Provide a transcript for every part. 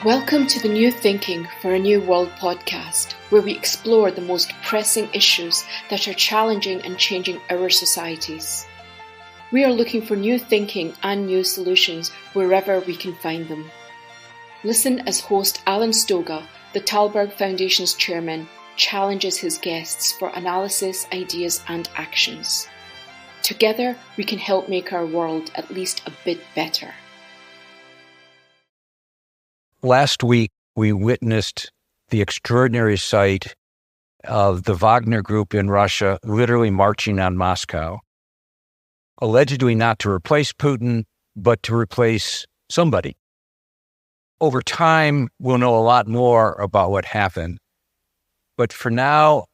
Welcome to the New Thinking for a New World podcast, where we explore the most pressing issues that are challenging and changing our societies. We are looking for new thinking and new solutions wherever we can find them. Listen as host Alan Stoga, the Tallberg Foundation's chairman, challenges his guests for analysis, ideas and actions. Together, we can help make our world at least a bit better. Last week, we witnessed the extraordinary sight of the Wagner Group in Russia literally marching on Moscow, allegedly not to replace Putin, but to replace somebody. Over time, we'll know a lot more about what happened. But for now,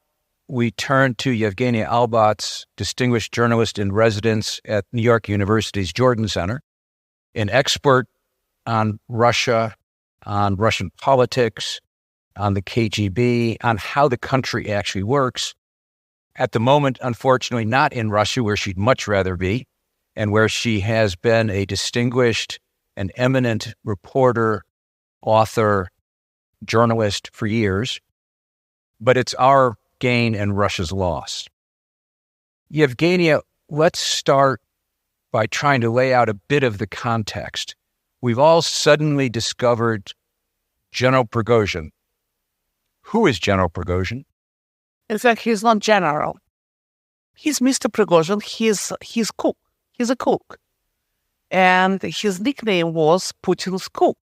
we turn to Yevgenia Albats, distinguished journalist in residence at New York University's Jordan Center, an expert on Russia, on Russian politics, on the KGB, on how the country actually works. At the moment, unfortunately, not in Russia, where she'd much rather be, and where she has been a distinguished and eminent reporter, author, journalist for years. But it's our gain and Russia's loss. Yevgenia, let's start by trying to lay out a bit of the context. We've all suddenly discovered General Prigozhin. Who is General Prigozhin? In fact, he's not general. He's Mr. Prigozhin. He's cook. He's a cook. And his nickname was Putin's cook.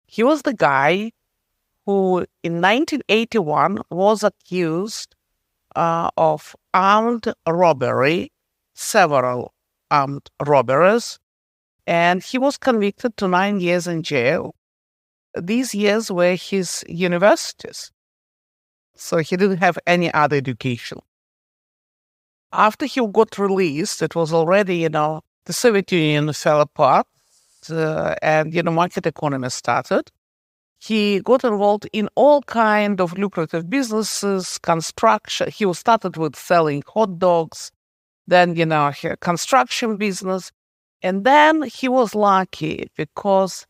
He was the guy who in 1981 was accused of armed robbery, several armed robberies, and he was convicted to 9 years in jail. These years were his universities, so he didn't have any other education. After he got released, it was already, the Soviet Union fell apart and, market economy started. He got involved in all kinds of lucrative businesses, construction. He started with selling hot dogs, then, construction business. And then he was lucky because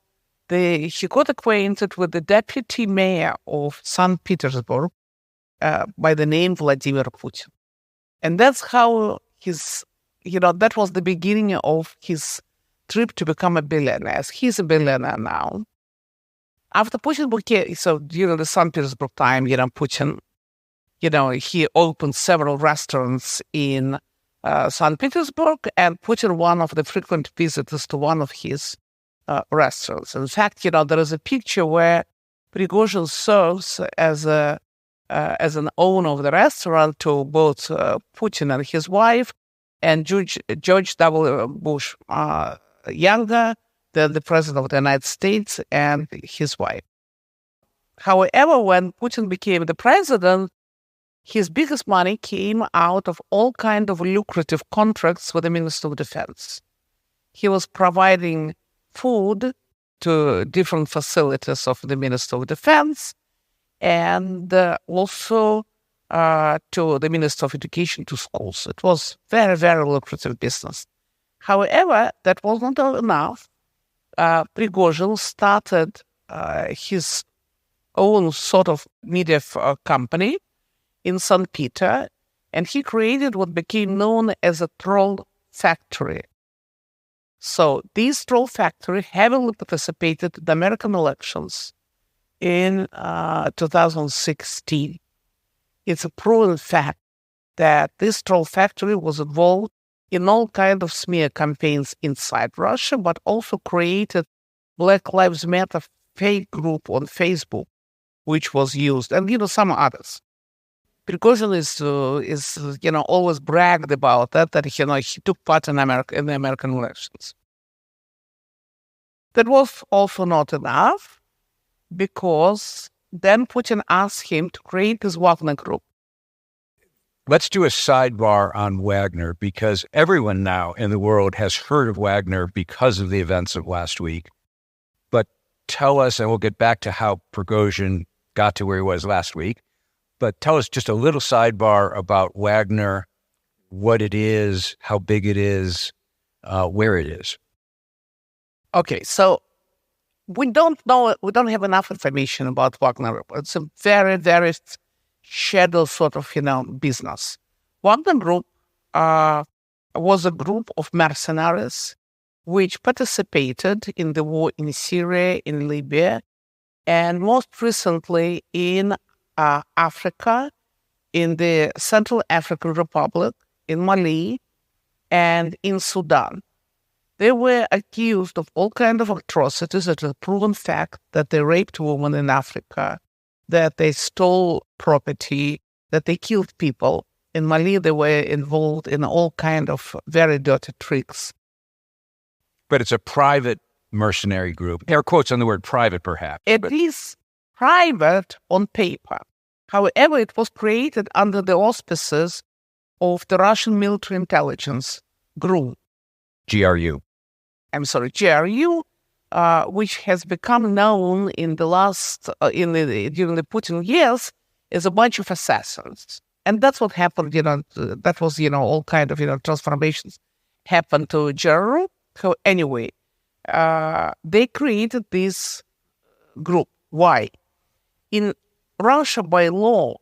he got acquainted with the deputy mayor of St. Petersburg by the name Vladimir Putin. And that's how that was the beginning of his trip to become a billionaire. He's a billionaire now. After Putin so during the St. Petersburg time, Putin, he opened several restaurants in St. Petersburg, and Putin one of the frequent visitors to one of his restaurants. In fact, there is a picture where Prigozhin serves as an owner of the restaurant to both Putin and his wife, and George W. Bush younger, the president of the United States, and his wife. However, when Putin became the president, his biggest money came out of all kinds of lucrative contracts with the Minister of Defense. He was providing food to different facilities of the Minister of Defense and also to the Minister of Education, to schools. It was very, very lucrative business. However, that was not enough. Prigozhin started his own sort of media company in St. Peter, and he created what became known as a troll factory. So this troll factory heavily participated in the American elections in 2016. It's a proven fact that this troll factory was involved in all kinds of smear campaigns inside Russia, but also created Black Lives Matter fake group on Facebook, which was used, and some others. Prigozhin is always bragged about that he took part in the American elections. That was also not enough, because then Putin asked him to create this Wagner Group. Let's do a sidebar on Wagner, because everyone now in the world has heard of Wagner because of the events of last week. But tell us, and we'll get back to how Prigozhin got to where he was last week, but tell us just a little sidebar about Wagner, what it is, how big it is, where it is. Okay, so we don't know, we don't have enough information about Wagner Group. It's a very, very shadow sort of, business. Wagner Group was a group of mercenaries which participated in the war in Syria, in Libya, and most recently in Africa, in the Central African Republic, in Mali, and in Sudan. They were accused of all kinds of atrocities. It is a proven fact that they raped women in Africa, that they stole property, that they killed people. In Mali, they were involved in all kinds of very dirty tricks. But it's a private mercenary group. Air quotes on the word private, perhaps. It is private on paper. However, it was created under the auspices of the Russian military intelligence group. GRU. GRU, which has become known in the last, during the Putin years, as a bunch of assassins. And that's what happened, that was, all kind of, transformations happened to GRU. So anyway, they created this group. Why? In Russia, by law,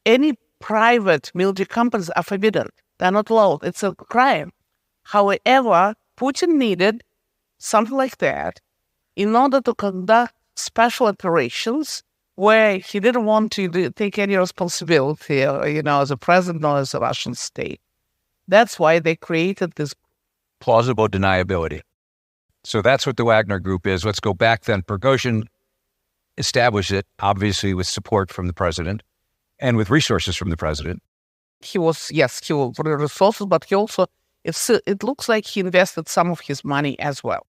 any private military companies are forbidden. They're not allowed. It's a crime. However, Putin needed something like that in order to conduct special operations where he didn't want to take any responsibility, as a president or as a Russian state. That's why they created this plausible deniability. So that's what the Wagner Group is. Let's go back then. Prigozhin established it, obviously with support from the president and with resources from the president. He was for the resources, but he also, it looks like he invested some of his money as well.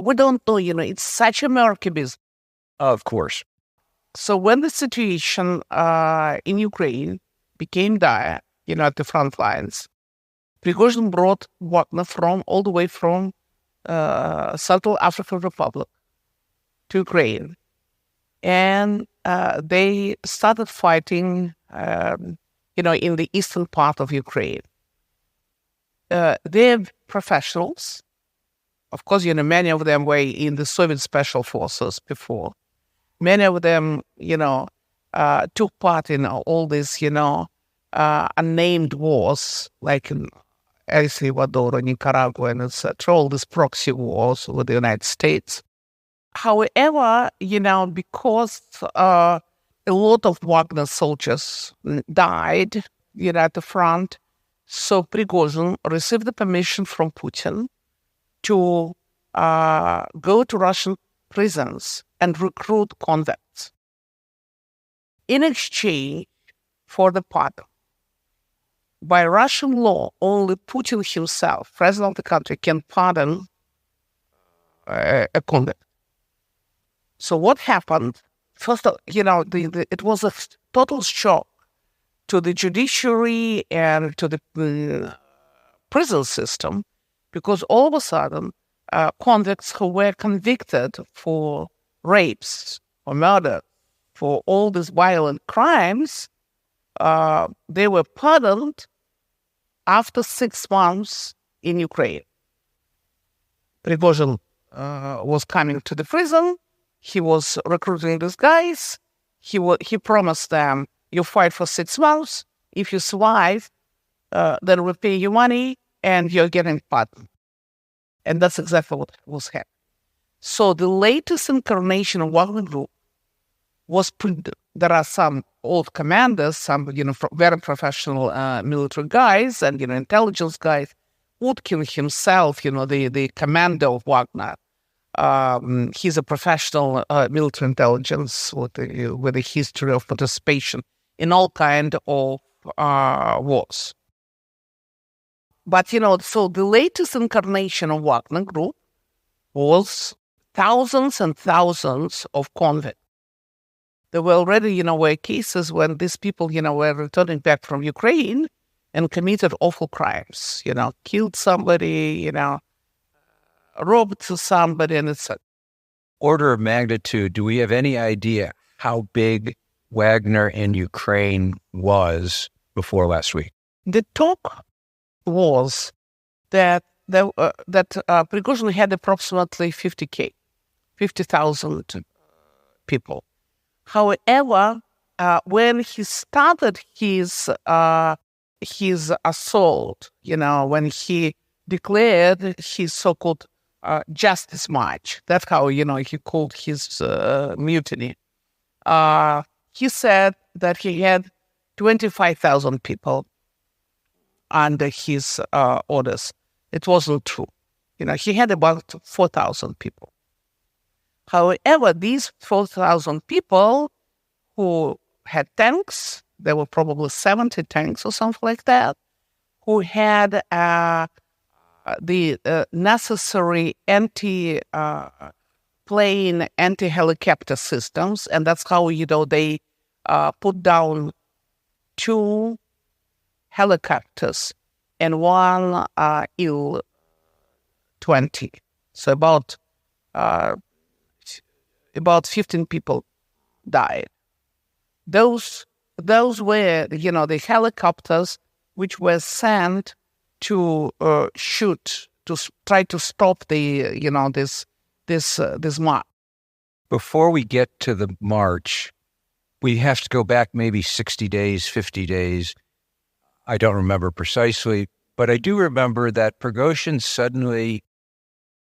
We don't know, it's such a murky business. Of course. So when the situation in Ukraine became dire, at the front lines, Prigozhin brought Wagner all the way from Central African Republic to Ukraine. And they started fighting, in the eastern part of Ukraine. They're professionals. Of course, many of them were in the Soviet special forces before. Many of them, took part in all these, unnamed wars, like in El Salvador, Nicaragua, and etc., all these proxy wars with the United States. However, because a lot of Wagner soldiers died, at the front, so Prigozhin received the permission from Putin to go to Russian prisons and recruit convicts in exchange for the pardon. By Russian law, only Putin himself, president of the country, can pardon a convict. So what happened? First, it was a total shock to the judiciary and to the prison system, because all of a sudden, convicts who were convicted for rapes or murder, for all these violent crimes, they were pardoned after 6 months in Ukraine. Prigozhin was coming to the prison. He was recruiting these guys. He promised them, you fight for 6 months. If you survive, then we'll pay you money and you're getting pardoned. And that's exactly what was happening. So the latest incarnation of Wagner Group was there are some old commanders, some very professional military guys and intelligence guys. Utkin himself, the commander of Wagner, he's a professional military intelligence with a history of participation in all kind of wars. But so the latest incarnation of Wagner Group was thousands and thousands of convicts. There were already, were cases when these people, were returning back from Ukraine and committed awful crimes, killed somebody, robbed somebody, and etc. Order of magnitude, do we have any idea how big Wagner in Ukraine was before last week? The talk was that Prigozhin had approximately 50K 50,000 people. However, when he started his assault, when he declared his so-called justice march, that's how, he called his mutiny. He said that he had 25,000 people under his orders. It wasn't true. He had about 4,000 people. However, these 4,000 people who had tanks, there were probably 70 tanks or something like that, who had the necessary anti-plane, anti-helicopter systems, and that's how, they put down 2 helicopters and 1 Il-20. So about 15 people died. Those were, the helicopters which were sent to shoot, to try to stop the, this march. Before we get to the march, we have to go back maybe 60 days, 50 days. I don't remember precisely, but I do remember that Prigozhin suddenly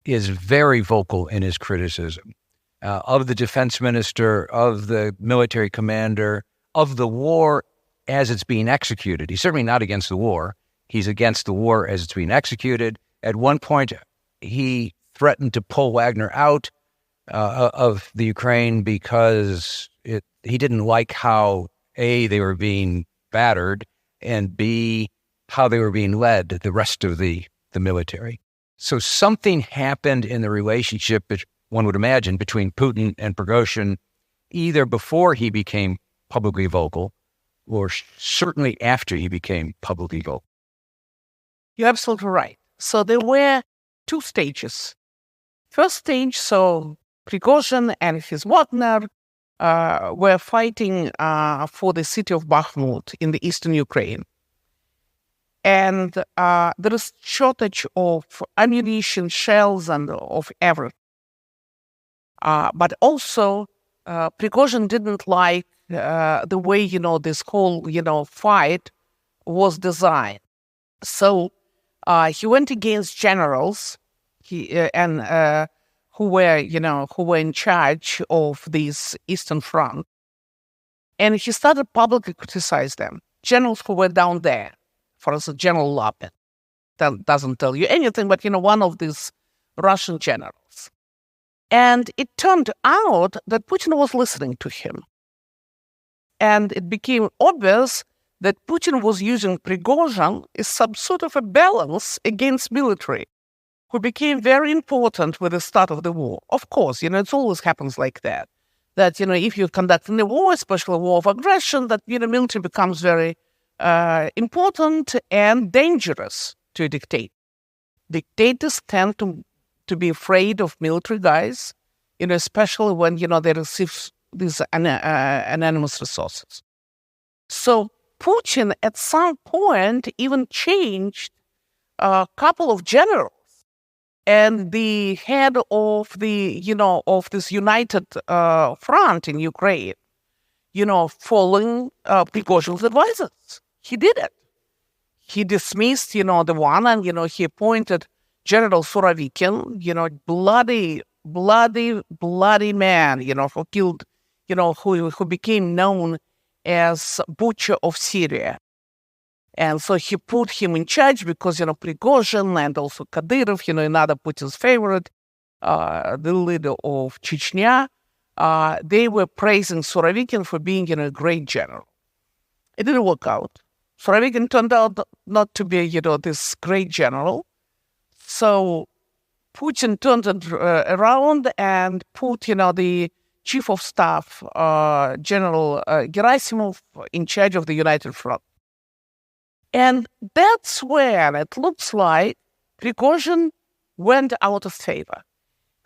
is very vocal in his criticism of the defense minister, of the military commander, of the war as it's being executed. He's certainly not against the war. He's against the war as it's being executed. At one point, he threatened to pull Wagner out of the Ukraine because he didn't like how, A, they were being battered, and B, how they were being led, the rest of the military. So something happened in the relationship, one would imagine, between Putin and Prigozhin, either before he became publicly vocal or certainly after he became publicly vocal. You're absolutely right. So there were 2 stages. First stage, so Prigozhin and his Wagner were fighting for the city of Bakhmut in the eastern Ukraine. And there is shortage of ammunition, shells, and of everything. But also, Prigozhin didn't like the way, this whole, fight was designed. So he went against generals who were in charge of this Eastern Front. And he started publicly criticize them. Generals who were down there, for instance, General Lapin, that doesn't tell you anything, but, one of these Russian generals. And it turned out that Putin was listening to him. And it became obvious that Putin was using Prigozhin as some sort of a balance against military, who became very important with the start of the war. Of course, it always happens like that. That, if you're conducting a war, especially a war of aggression, that, military becomes very important and dangerous to a dictator. Dictators tend to be afraid of military guys, especially when, they receive these anonymous resources. So Putin, at some point, even changed a couple of generals. And the head of of this united front in Ukraine, following Prigozhin's advisors. He did it. He dismissed, the one, and, he appointed General Surovikin, bloody man, who killed, who became known as Butcher of Syria. And so he put him in charge because, Prigozhin and also Kadyrov, another Putin's favorite, the leader of Chechnya, they were praising Surovikin for being, a great general. It didn't work out. Surovikin turned out not to be, this great general. So Putin turned it around and put, the chief of staff, General Gerasimov, in charge of the United Front. And that's where it looks like Prigozhin went out of favor.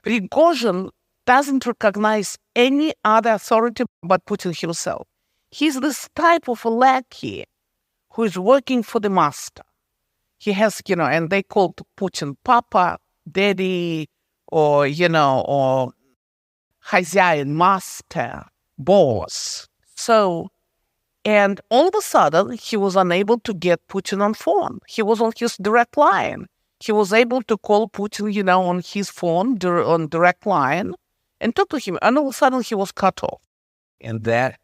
Prigozhin doesn't recognize any other authority but Putin himself. He's this type of a lackey who is working for the master. He has, and they called Putin Papa, Daddy, or, or хозяин, master, boss. So, and all of a sudden, he was unable to get Putin on phone. He was on his direct line. He was able to call Putin, on his phone, on direct line, and talk to him. And all of a sudden, he was cut off. And that,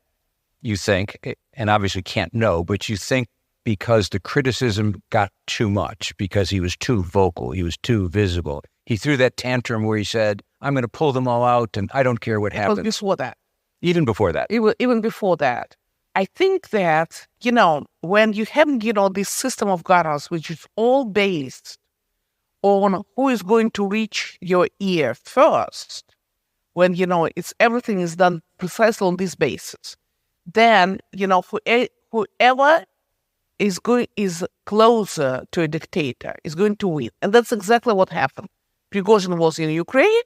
you think, and obviously can't know, but you think because the criticism got too much, because he was too vocal, he was too visible. He threw that tantrum where he said, I'm going to pull them all out and I don't care what happens. It was before that. Even before that. Even before that. I think that, when you have, this system of governance, which is all based on who is going to reach your ear first, when, everything is done precisely on this basis, then, whoever is closer to a dictator is going to win. And that's exactly what happened. Prigozhin was in Ukraine,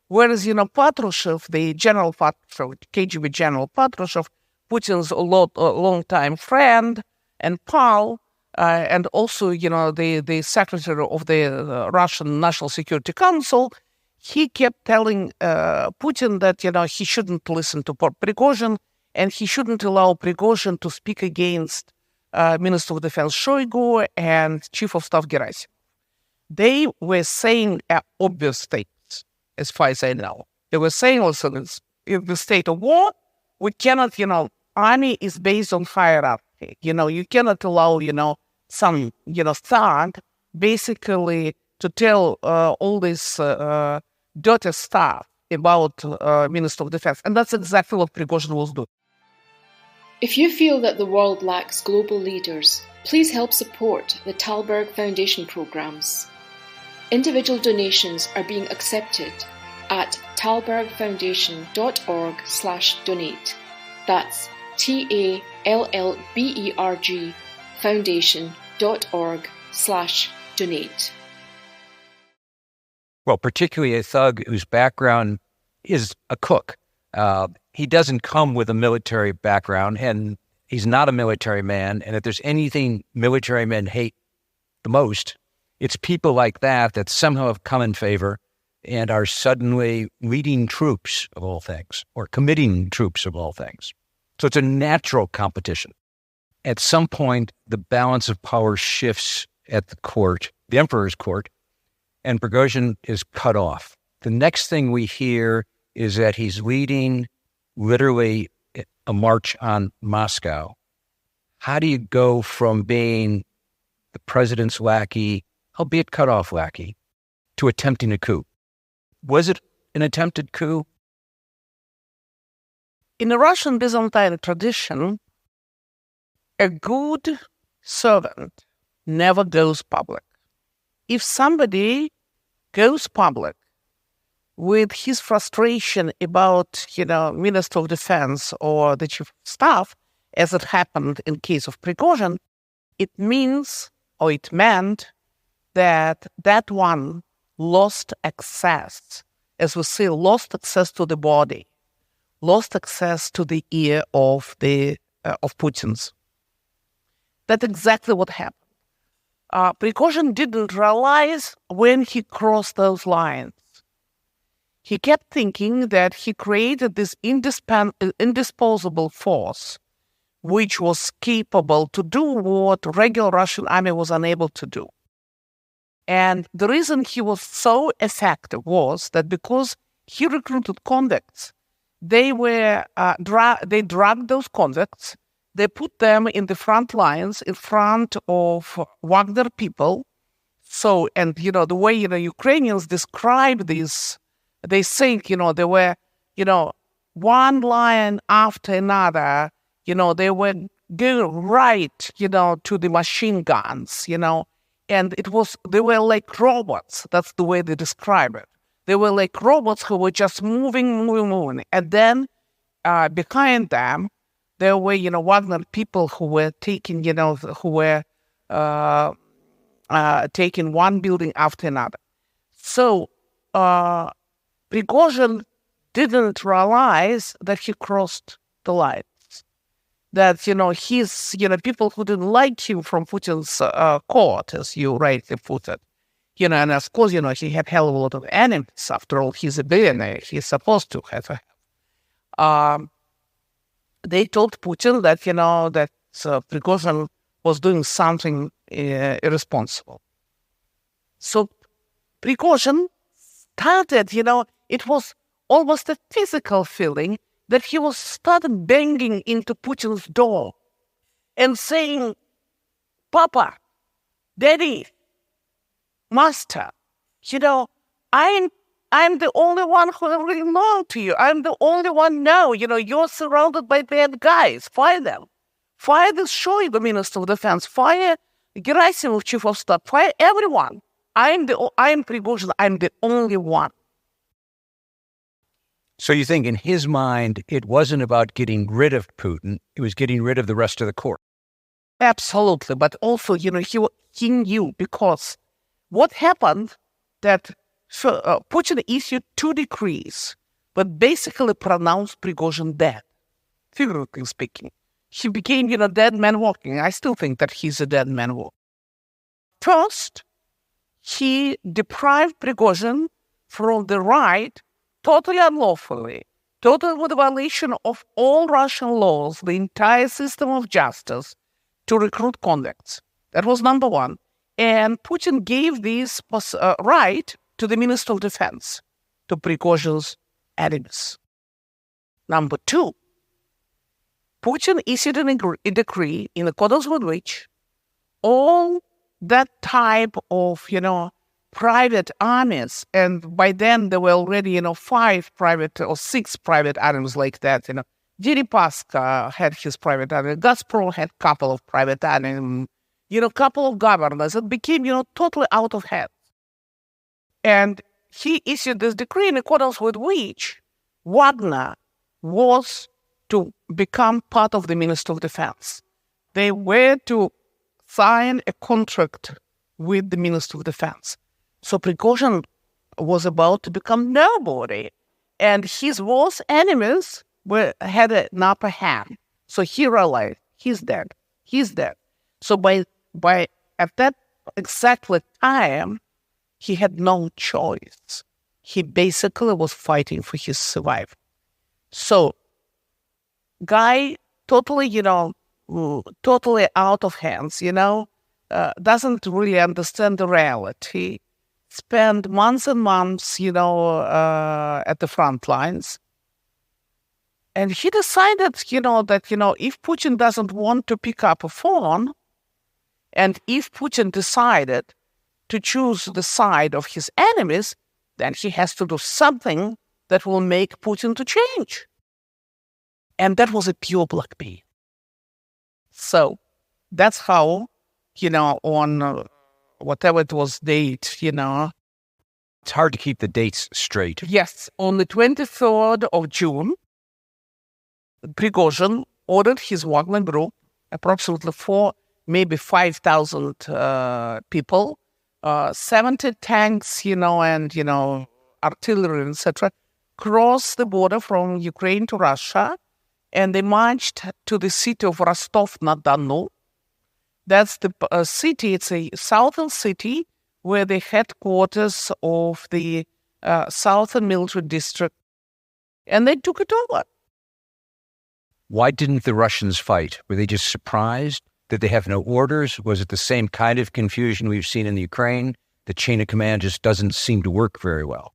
whereas, Patrushev, the General Patrushev, KGB General Patrushev, Putin's long-time friend and pal, and also, the secretary of the Russian National Security Council, he kept telling Putin that, he shouldn't listen to Prigozhin, and he shouldn't allow Prigozhin to speak against Minister of Defense Shoigu and Chief of Staff Gerasimov. They were saying obvious things, as far as I know. They were saying also, in the state of war, we cannot, army is based on hierarchy. You cannot allow, some, thug basically to tell all this dirty stuff about Minister of Defense. And that's exactly what Prigozhin was doing. If you feel that the world lacks global leaders, please help support the Tallberg Foundation programs. Individual donations are being accepted at tallbergfoundation.org /donate. That's TALLBERG foundation.org /donate. Well, particularly a thug whose background is a cook. He doesn't come with a military background, and he's not a military man. And if there's anything military men hate the most, it's people like that somehow have come in favor and are suddenly leading troops of all things, or committing troops of all things. So it's a natural competition. At some point, the balance of power shifts at the court, the emperor's court, and Prigozhin is cut off. The next thing we hear is that he's leading literally a march on Moscow. How do you go from being the president's lackey, albeit cut off lackey, to attempting a coup? Was it an attempted coup? In the Russian Byzantine tradition, a good servant never goes public. If somebody goes public with his frustration about, Minister of Defense or the Chief of Staff, as it happened in case of Prigozhin, it meant that one lost access, as we say, lost access to the body, lost access to the ear of Putin's. That's exactly what happened. Prigozhin didn't realize when he crossed those lines. He kept thinking that he created this indisposable force, which was capable to do what regular Russian army was unable to do. And the reason he was so effective was that because he recruited convicts, they dragged those convicts, they put them in the front lines in front of Wagner people. So, and, the way, Ukrainians describe this, they think, they were, one line after another, they were going right, to the machine guns, and they were like robots. That's the way they describe it. They were like robots who were just moving. And then behind them, there were, Wagner people who were taking, taking one building after another. So Prigozhin didn't realize that he crossed the lines. That, his, people who didn't like him from Putin's court, as you rightly put it, and of course, he had hell of a lot of enemies. After all, he's a billionaire. He's supposed to have a they told Putin that, that Prigozhin was doing something irresponsible. So Prigozhin started, it was almost a physical feeling that he was started banging into Putin's door and saying, Papa, Daddy, Master, I'm the only one who really loyal to you. I'm the only one now. You're surrounded by bad guys. Fire them. Fire the Shoigu, Minister of Defense. Fire Gerasimov, Chief of Staff. Fire everyone. I'm Prigozhin. I'm the only one. So you think in his mind, it wasn't about getting rid of Putin. It was getting rid of the rest of the court. Absolutely. But also, he knew, because what happened that Putin issued 2 decrees, but basically pronounced Prigozhin dead, figuratively speaking. He became, dead man walking. I still think that he's a dead man walking. First, he deprived Prigozhin from the right, totally unlawfully, totally with violation of all Russian laws, the entire system of justice, to recruit convicts. That was number one. And Putin gave this right to the Minister of Defense, to Prigozhin's enemies. Number two, Putin issued a decree in accordance with which all that type of, private armies, and by then there were already, 5 private or 6 private armies like that, Deripaska had his private army, Gazprom had a couple of private armies, couple of governors. It became, totally out of hand. And he issued this decree in accordance with which Wagner was to become part of the Ministry of Defense. They were to sign a contract with the Ministry of Defense. So Prigozhin was about to become nobody, and his worst enemies had an upper hand. So he realized he's dead. So by at that exactly time, he had no choice. He basically was fighting for his survival. So, guy totally, totally out of hands, doesn't really understand the reality, spend months and months, at the front lines. And he decided, that, if Putin doesn't want to pick up a phone, and if Putin decided to choose the side of his enemies, then he has to do something that will make Putin to change. And that was a pure blackmail. So that's how, on whatever it was date, It's hard to keep the dates straight. Yes, on the 23rd of June, Prigozhin ordered his Wagner Group, approximately maybe 5,000 people, 70 tanks, and, artillery, etc., crossed the border from Ukraine to Russia, and they marched to the city of Rostov-na-Donu. That's the city, it's a southern city where the headquarters of the Southern Military District, and they took it over. Why didn't the Russians fight? Were they just surprised? Did they have no orders? Was it the same kind of confusion we've seen in the Ukraine? The chain of command just doesn't seem to work very well.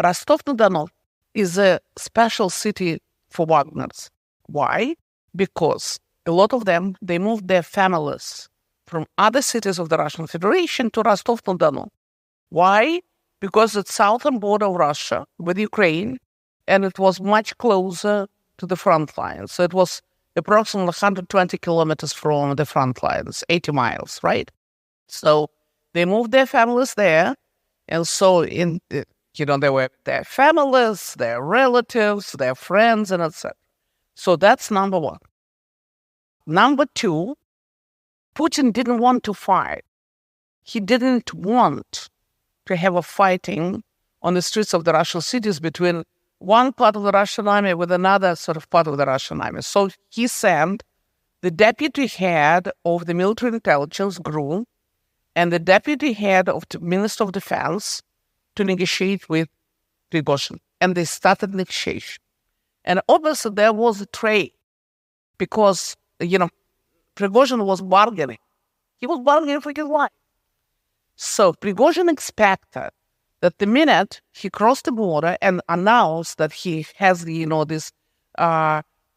Rostov-na-Donu is a special city for Wagners. Why? Because a lot of them, they moved their families from other cities of the Russian Federation to Rostov-na-Donu. Why? Because it's southern border of Russia with Ukraine, and it was much closer to the front lines. So it was approximately 120 kilometers from the front lines, 80 miles, right? So they moved their families there, and so they were their families, their relatives, their friends, and etc. So that's number one. Number two, Putin didn't want to fight. He didn't want to have a fighting on the streets of the Russian cities between one part of the Russian army with another sort of part of the Russian army. So he sent the deputy head of the military intelligence group and the deputy head of the Minister of Defense to negotiate with Prigozhin. And they started negotiation. And obviously there was a trade because, Prigozhin was bargaining. He was bargaining for his life. So Prigozhin expected that the minute he crossed the border and announced that he has, this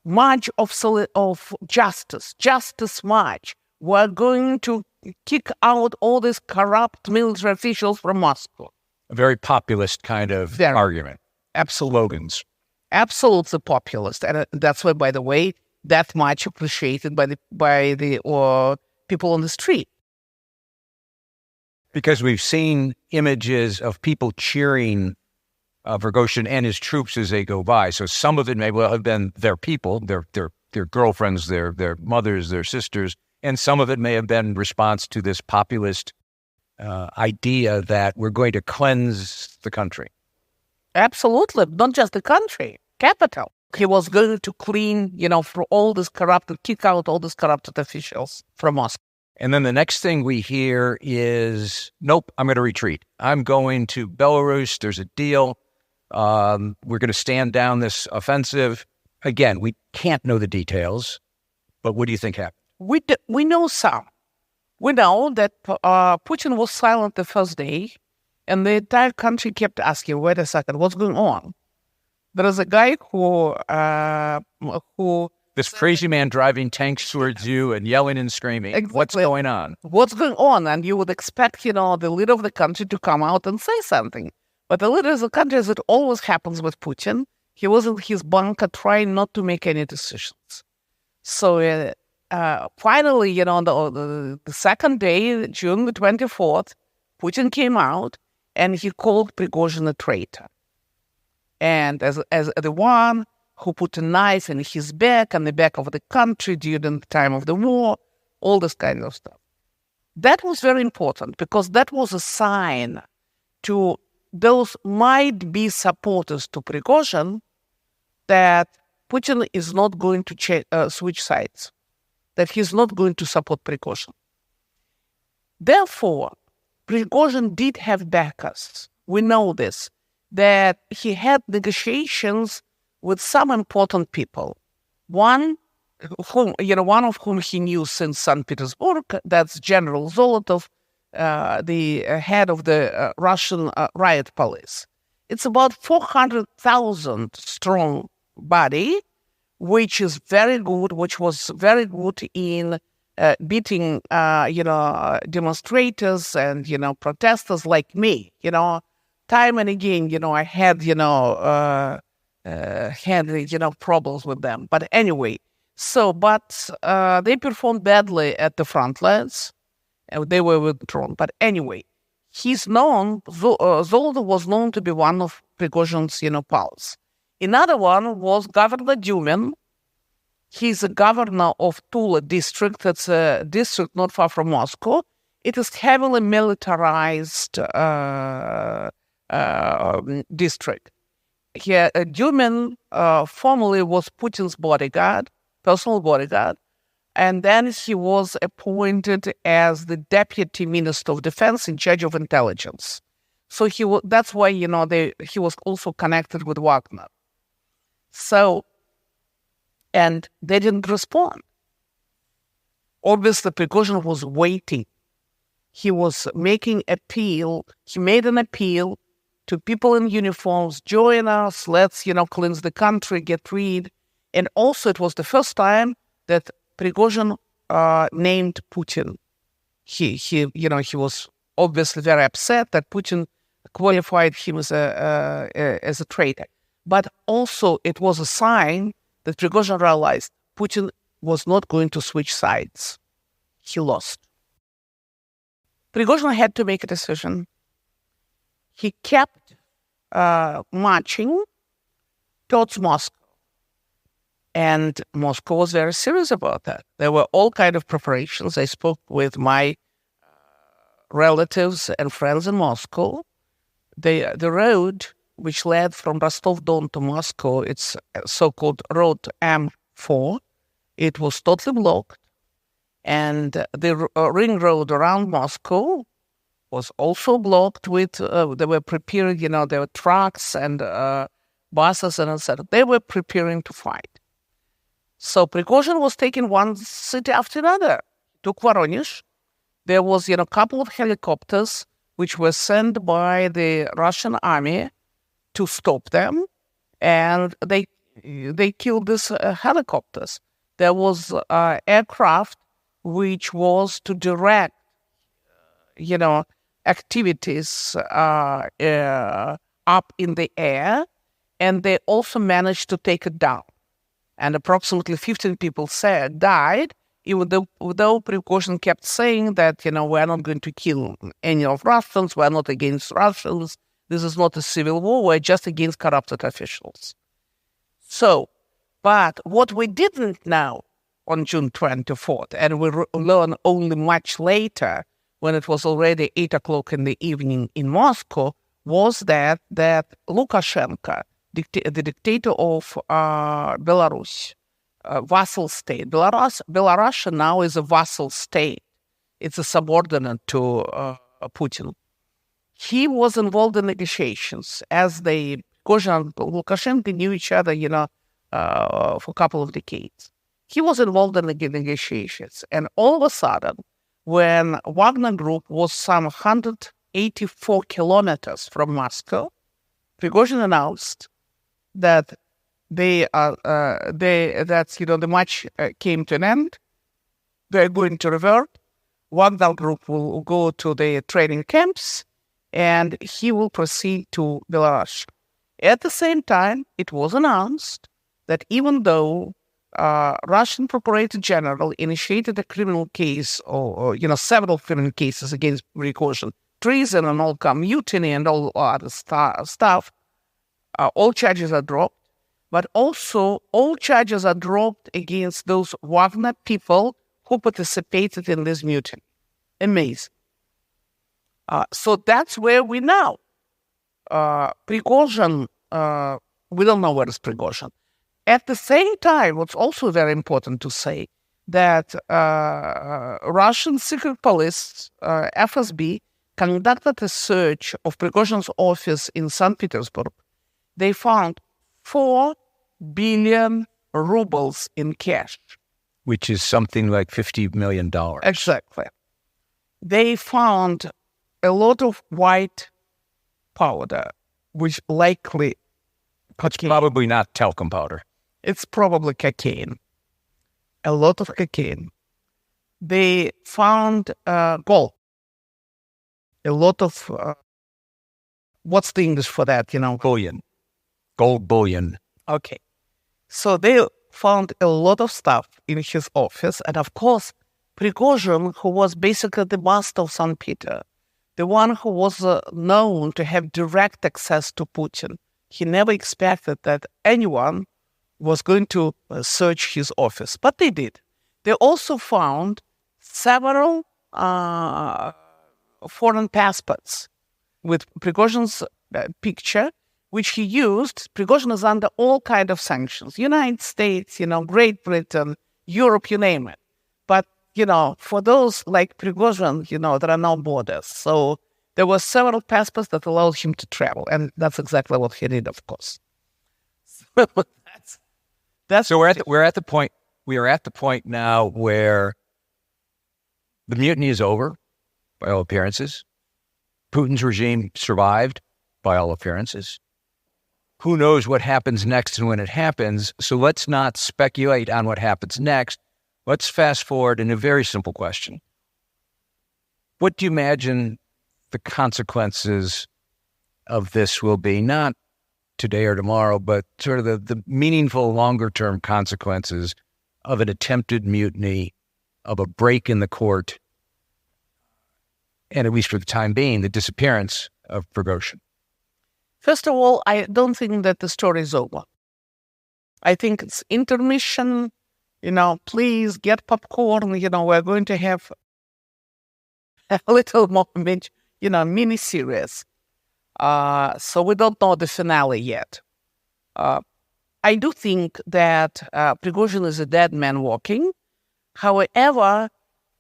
march of justice march, we're going to kick out all these corrupt military officials from Moscow. A very populist kind of argument. Slogans. Absolutely populist. And that's why, by the way, that much appreciated by the people on the street. Because we've seen images of people cheering Prigozhin and his troops as they go by. So some of it may well have been their people, their girlfriends, their mothers, their sisters, and some of it may have been response to this populist idea that we're going to cleanse the country. Absolutely. Not just the country, capital. He was going to clean, for all this kick out all these corrupted officials from Moscow. And then the next thing we hear is, nope, I'm going to retreat. I'm going to Belarus. There's a deal. We're going to stand down this offensive. Again, we can't know the details, but what do you think happened? We know some. We know that Putin was silent the first day, and the entire country kept asking, wait a second, what's going on? There is a guy who this crazy man driving tanks towards you and yelling and screaming. Exactly. What's going on? What's going on? And you would expect, the leader of the country to come out and say something. But the leader of the country, as it always happens with Putin, he was in his bunker trying not to make any decisions. So finally, on the second day, June the 24th, Putin came out and he called Prigozhin a traitor. And as the one who put a knife in his back and the back of the country during the time of the war, all this kind of stuff. That was very important because that was a sign to those might be supporters to Prigozhin that Putin is not going to switch sides, that he's not going to support Prigozhin. Therefore, Prigozhin did have backers. We know this, that he had negotiations with some important people. One of whom he knew since St. Petersburg, that's General Zolotov, the head of the Russian riot police. It's about 400,000 strong body, which was very good in beating, demonstrators and, protesters like me. Time and again, I had, problems with them. But anyway, they performed badly at the front lines. They were withdrawn. But anyway, Zolotov was known to be one of Prigozhin's, pals. Another one was Governor Dumin. He's a governor of Tula district. It's a district not far from Moscow. It is heavily militarized district. Dumin formerly was Putin's bodyguard, personal bodyguard, and then he was appointed as the deputy minister of defense in charge of intelligence. So that's why, he was also connected with Wagner. So, and they didn't respond. Obviously, Prigozhin was waiting. He was making appeal. He made an appeal to people in uniforms, join us, let's, cleanse the country, get rid. And also it was the first time that Prigozhin named Putin. He was obviously very upset that Putin qualified him as a traitor. But also it was a sign that Prigozhin realized Putin was not going to switch sides. He lost. Prigozhin had to make a decision. He kept marching towards Moscow. And Moscow was very serious about that. There were all kinds of preparations. I spoke with my relatives and friends in Moscow. The road which led from Rostov-Don to Moscow, it's so-called Road M4. It was totally blocked. And the ring road around Moscow was also blocked with, they were preparing, there were trucks and buses, and etc. They were preparing to fight. So Prigozhin was taking one city after another. He took Voronezh. There was, a couple of helicopters which were sent by the Russian army to stop them, and they killed these helicopters. There was aircraft which was to direct, activities up in the air, and they also managed to take it down. And approximately 15 people died, even though Prigozhin kept saying that, we're not going to kill any of Russians, we're not against Russians, this is not a civil war, we're just against corrupted officials. So, but what we didn't know on June 24th, and we learned only much later, when it was already 8 o'clock in the evening in Moscow, was that Lukashenko, the dictator of Belarus, vassal state. Belarus now is a vassal state. It's a subordinate to Putin. He was involved in negotiations as Prigozhin and Lukashenko knew each other, for a couple of decades. He was involved in the negotiations. And all of a sudden, when Wagner Group was some 184 kilometers from Moscow, Prigozhin announced that the match came to an end. They're going to revert. Wagner Group will go to the training camps, and he will proceed to Belarus. At the same time, it was announced that even though Russian Procurator General initiated a criminal case, or several criminal cases against Prigozhin, treason and all mutiny and all other stuff, all charges are dropped, but also all charges are dropped against those Wagner people who participated in this mutiny. Amazing. So that's where we now. Prigozhin, we don't know where is Prigozhin. At the same time, what's also very important to say, that Russian secret police, FSB, conducted a search of Prigozhin's office in St. Petersburg. They found 4 billion rubles in cash. Which is something like $50 million. Exactly. They found a lot of white powder, which likely It's probably not talcum powder. It's probably cocaine. A lot of cocaine. They found gold. A lot of, what's the English for that, Bullion. Gold bullion. Okay. So they found a lot of stuff in his office. And of course, Prigozhin, who was basically the master of St. Peter, the one who was known to have direct access to Putin, he never expected that anyone was going to search his office. But they did. They also found several foreign passports with Prigozhin's picture, which he used. Prigozhin is under all kinds of sanctions. United States, Great Britain, Europe, you name it. But, for those like Prigozhin, there are no borders. So there were several passports that allowed him to travel. And that's exactly what he did, of course. So we're at the point now where the mutiny is over, by all appearances. Putin's regime survived, by all appearances. Who knows what happens next and when it happens? So let's not speculate on what happens next. Let's fast forward in a very simple question. What do you imagine the consequences of this will be? Not today or tomorrow, but sort of the meaningful longer-term consequences of an attempted mutiny, of a break in the court, and at least for the time being, the disappearance of Prigozhin. First of all, I don't think that the story is over. I think it's intermission. Please get popcorn. We're going to have a little moment, mini-series. So we don't know the finale yet. I do think that Prigozhin is a dead man walking. However,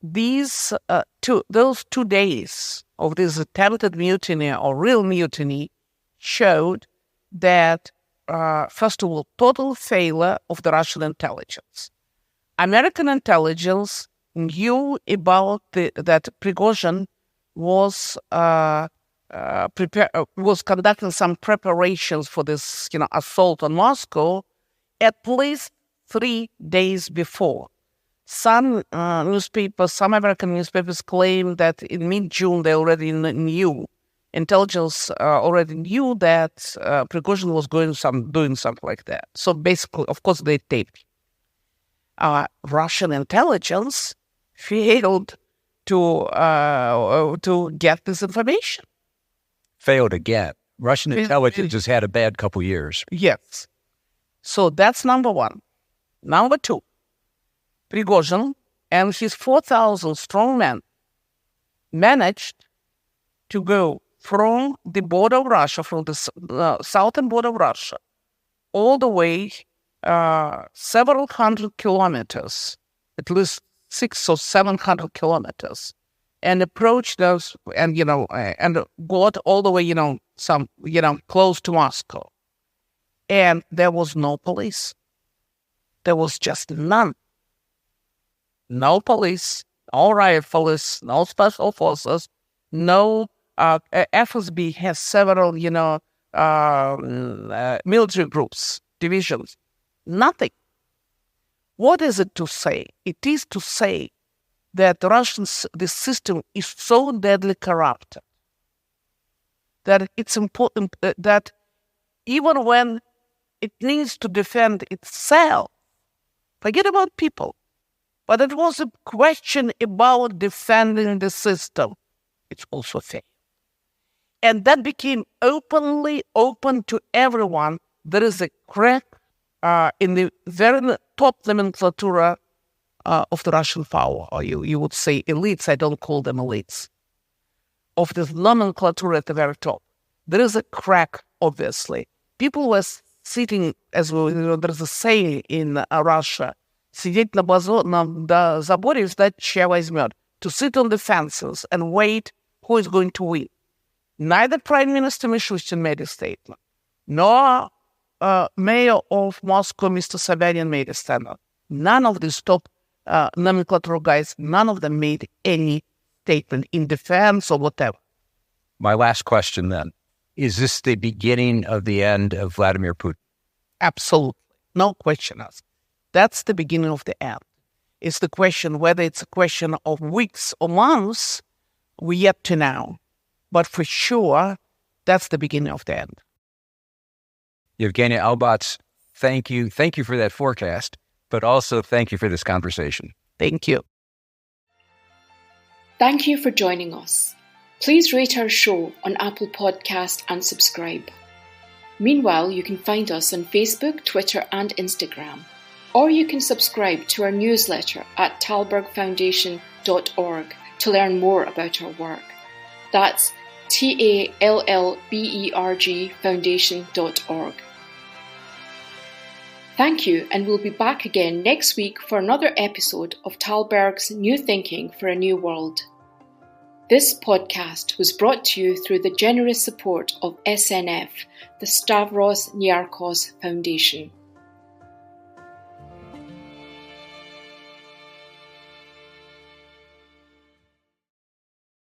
those 2 days of this attempted mutiny or real mutiny showed that first of all, total failure of the Russian intelligence. American intelligence knew about that Prigozhin was was conducting some preparations for this, assault on Moscow at least 3 days before. Some American newspapers claim that in mid-June they already knew. Intelligence already knew that Prigozhin was doing something like that. So basically, of course, they taped. Russian intelligence failed to get this information. Failed again. Russian intelligence has had a bad couple years. Yes. So that's number one. Number two, Prigozhin and his 4,000 strong men managed to go from the border of Russia, from the southern border of Russia, all the way several hundred kilometers, at least 600 or 700 kilometers, and approached those, and got all the way, close to Moscow, and there was no police. There was just none. No police, no riot police, no special forces, no. FSB has several, military groups, divisions. Nothing. What is it to say? It is to say that the system is so deadly corrupted that it's important that even when it needs to defend itself, forget about people, but it was a question about defending the system. It's also failed. And that became open to everyone. There is a crack in the very top nomenclature of the Russian power, or you would say elites. I don't call them elites. Of this nomenclature at the very top. There is a crack, obviously. People were sitting, there's a saying in Russia, сидеть на заборе и ждать, чья возьмет. To sit on the fences and wait who is going to win. Neither Prime Minister Mishustin made a statement, nor Mayor of Moscow, Mr. Sobyanin, made a statement. None of these top nomenclature guys, none of them made any statement in defense or whatever. My last question then, is this the beginning of the end of Vladimir Putin? Absolutely. No question asked. That's the beginning of the end. It's the question whether it's a question of weeks or months, we yet to know. But for sure, that's the beginning of the end. Yevgenia Albats, thank you. Thank you for that forecast, but also thank you for this conversation. Thank you. Thank you for joining us. Please rate our show on Apple Podcast and subscribe. Meanwhile, you can find us on Facebook, Twitter, and Instagram. Or you can subscribe to our newsletter at tallbergfoundation.org to learn more about our work. That's TALLBERG foundation.org. Thank you, and we'll be back again next week for another episode of Tallberg's New Thinking for a New World. This podcast was brought to you through the generous support of SNF, the Stavros Niarchos Foundation.